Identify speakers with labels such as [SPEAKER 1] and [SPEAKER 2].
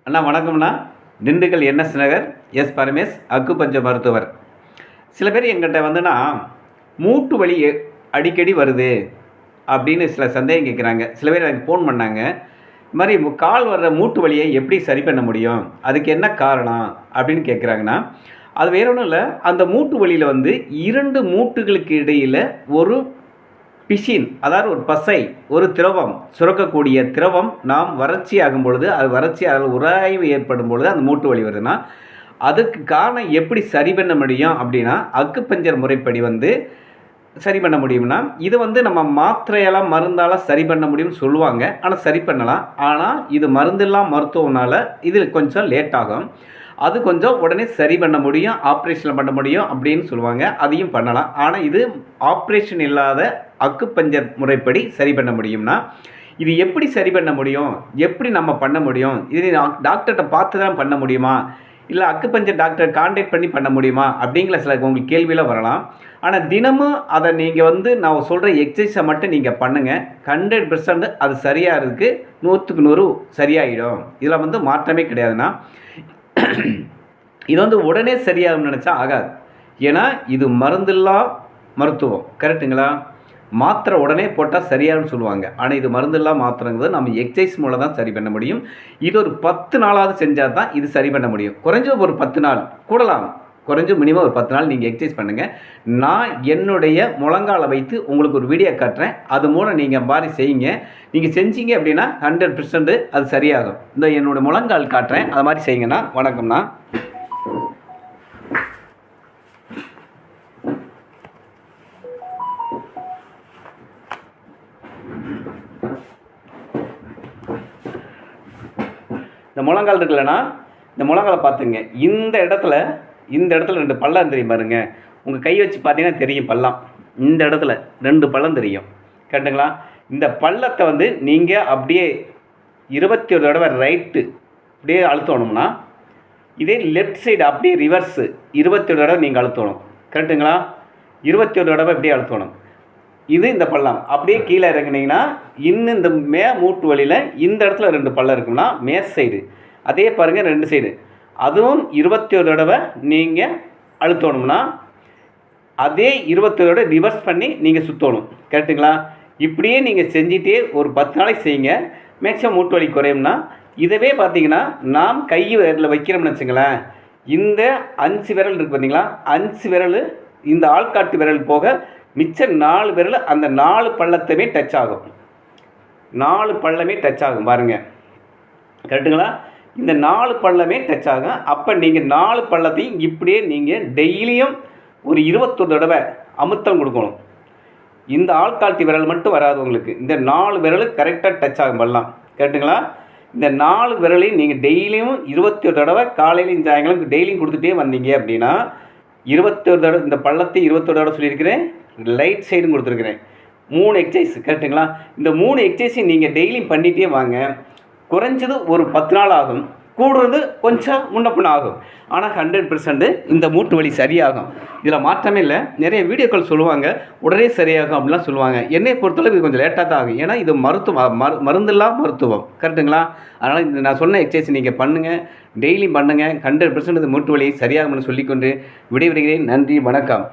[SPEAKER 1] அண்ணா வணக்கம்ண்ணா. திண்டுக்கல் என்எஸ் நகர் எஸ் பரமேஷ் அக்குபஞ்ச மருத்துவர். சில பேர் எங்கிட்ட வந்துன்னா மூட்டு வலி அடிக்கடி வருது அப்படின்னு சில சந்தேகம் கேட்குறாங்க. சில பேர் எனக்கு ஃபோன் பண்ணாங்க. இது மாதிரி கால் வர்ற மூட்டு வலியை எப்படி சரி பண்ண முடியும், அதுக்கு என்ன காரணம் அப்படின்னு கேட்குறாங்கன்னா, அது வேற ஒன்றும் இல்லை. அந்த மூட்டு வலியில் வந்து இரண்டு மூட்டுகளுக்கு இடையில் ஒரு பிசின், அதாவது ஒரு பசை, ஒரு திரவம், சுரக்கக்கூடிய திரவம் நாம் வறட்சி ஆகும் பொழுது, அது வறட்சி அதில் உராய்வு ஏற்படும் பொழுது அந்த மூட்டு வலி வருதுன்னா, அதுக்கு காரணம் எப்படி சரி பண்ண முடியும் அப்படின்னா, அக்குபஞ்சர் முறைப்படி வந்து சரி பண்ண முடியும்னா, இது வந்து நம்ம மாத்திரையெல்லாம் மருந்தால் சரி பண்ண முடியும்னு சொல்லுவாங்க. ஆனால் சரி பண்ணலாம். ஆனால் இது மருந்தில்லாம் மருத்துவம்னால இது கொஞ்சம் லேட் ஆகும். அது கொஞ்சம் உடனே சரி பண்ண முடியும், ஆப்ரேஷன் பண்ண முடியும் அப்படின்னு சொல்லுவாங்க. அதையும் பண்ணலாம். ஆனால் இது ஆப்ரேஷன் இல்லாத அக்குபஞ்சர் முறைப்படி சரி பண்ண முடியும்னா, இது எப்படி சரி பண்ண முடியும், எப்படி நம்ம பண்ண முடியும், இது டாக்டர்கிட்ட பார்த்து தான் பண்ண முடியுமா, இல்லை அக்குபஞ்சர் டாக்டர் கான்டாக்ட் பண்ணி பண்ண முடியுமா அப்படிங்கிற சில உங்களுக்கு கேள்வியெலாம் வரலாம். ஆனால் தினமும் அதை நீங்கள் வந்து நான் சொல்கிற எக்ஸசைஸை மட்டும் நீங்கள் பண்ணுங்கள். 100% அது சரியாக இருக்குது. 100க்கு 100 சரியாயிடும். இதில் வந்து மாற்றமே கிடையாதுண்ணா. இது வந்து உடனே சரியாகும்னு நினச்சா ஆகாது. ஏன்னா இது மருந்தில்லா மருத்துவம், கரெக்டுங்களா? மாத்திரை உடனே போட்டால் சரியாகும்னு சொல்லுவாங்க. ஆனால் இது மருந்தில்லா மாத்திரைங்கிறது நம்ம எக்ஸசைஸ் மூலம் தான் சரி பண்ண முடியும். இது ஒரு 10 நாளாவது செஞ்சால் தான் இது சரி பண்ண முடியும். குறைஞ்சது ஒரு 10 நாள் கூடலாம், குறைஞ்ச மினிமம் ஒரு 10 நாள் நீங்கள் எக்ஸசைஸ் பண்ணுங்கள். நான் என்னுடைய முழங்காலை வைத்து உங்களுக்கு ஒரு வீடியோ காட்டுறேன். அது மூலம் நீங்கள் மாதிரி செய்யுங்க. நீங்கள் செஞ்சீங்க அப்படின்னா 100% அது சரியாகும். இந்த என்னோடய முழங்கால் காட்டுறேன், அது மாதிரி செய்யுங்கண்ணா. வணக்கம்ண்ணா. இந்த முழங்கால் இருக்குல்லண்ணா, இந்த முழங்காலை பார்த்துங்க. இந்த இடத்துல 2 பள்ளம் தெரியும் பாருங்க. உங்கள் கை வச்சு பார்த்தீங்கன்னா தெரியும் பள்ளம். இந்த இடத்துல 2 பள்ளம் தெரியும், கரெக்டுங்களா? இந்த பள்ளத்தை வந்து நீங்கள் அப்படியே 21 தடவை ரைட்டு அப்படியே அழுத்தணும்னா, இதே லெஃப்ட் சைடு அப்படியே ரிவர்ஸு 21 தடவை நீங்கள் அழுத்தணும், கரெக்டுங்களா? 21 தடவை அப்படியே அழுத்தணும். இது இந்த பள்ளம் அப்படியே கீழே இறங்குனீங்கன்னா இன்னும் இந்த மூட்டு வலியில் இந்த இடத்துல 2 பள்ளம் இருக்குன்னா மேல் சைடு அதே பாருங்கள் 2 சைடு அதுவும் 21 தடவை நீங்கள் அழுத்தணும்னா அதே 21 தடவை ரிவர்ஸ் பண்ணி நீங்கள் சுற்றணும், கரெக்டுங்களா? இப்படியே நீங்கள் செஞ்சுட்டே ஒரு 10 நாளைக்கு செய்யுங்க. மேக்ஸிமம் மூட்டு வலி குறையும்னா. இதவே பார்த்தீங்கன்னா நாம் கை விரலில் வைக்கிறோம்னு வச்சுங்களேன், இந்த 5 விரல் இருக்குது பார்த்தீங்களா, 5 விரல் இந்த ஆள்காட்டு விரல் போக மிச்சம் 4 விரல் அந்த 4 பள்ளத்தையுமே டச் ஆகும். 4 பள்ளமே டச் ஆகும் பாருங்கள், கரெக்டுங்களா? இந்த 4 பள்ளமே டச் ஆகும். அப்போ நீங்கள் 4 பள்ளத்தையும் இப்படியே நீங்கள் டெய்லியும் ஒரு 21 தடவை அமுத்தம் கொடுக்கணும். இந்த ஆள்காட்டி விரல் மட்டும் வராது உங்களுக்கு. இந்த 4 விரல் கரெக்டாக டச் ஆகும் பள்ளம், கரெக்டுங்களா? இந்த 4 விரலையும் நீங்கள் டெய்லியும் 21 தடவை காலையிலையும் சாயங்காலம் டெய்லியும் கொடுத்துட்டே வந்தீங்க அப்படின்னா 21 தடவை இந்த பள்ளத்தை 21 தடவை சொல்லியிருக்கிறேன். ரைட் சைடும் கொடுத்துருக்குறேன். 3 எக்ஸசைஸ், கரெக்டுங்களா? இந்த 3 எக்ஸசைஸையும் நீங்கள் டெய்லியும் பண்ணிகிட்டே வாங்க. குறைஞ்சது ஒரு 10 நாள் ஆகும், கூடுறது கொஞ்சம் முன்னப்பின்ன ஆகும். ஆனால் 100% இந்த மூட்டு வலி சரியாகும். இதில் மாற்றமே இல்லை. நிறைய வீடியோக்கள் சொல்லுவாங்க உடனே சரியாகும் அப்படிலாம் சொல்லுவாங்க. என்னை பொறுத்தளவு இது கொஞ்சம் லேட்டாக தான் ஆகும். ஏன்னா இது மருந்தில்லா மருத்துவம், கரெக்டுங்களா? அதனால் இந்த நான் சொன்ன எக்ஸசைஸ் நீங்கள் பண்ணுங்கள், டெய்லியும் பண்ணுங்கள். 100% இந்த மூட்டு வலி சரியாகும்னு சொல்லிக்கொண்டு விடைபெறுகிறேன். நன்றி, வணக்கம்.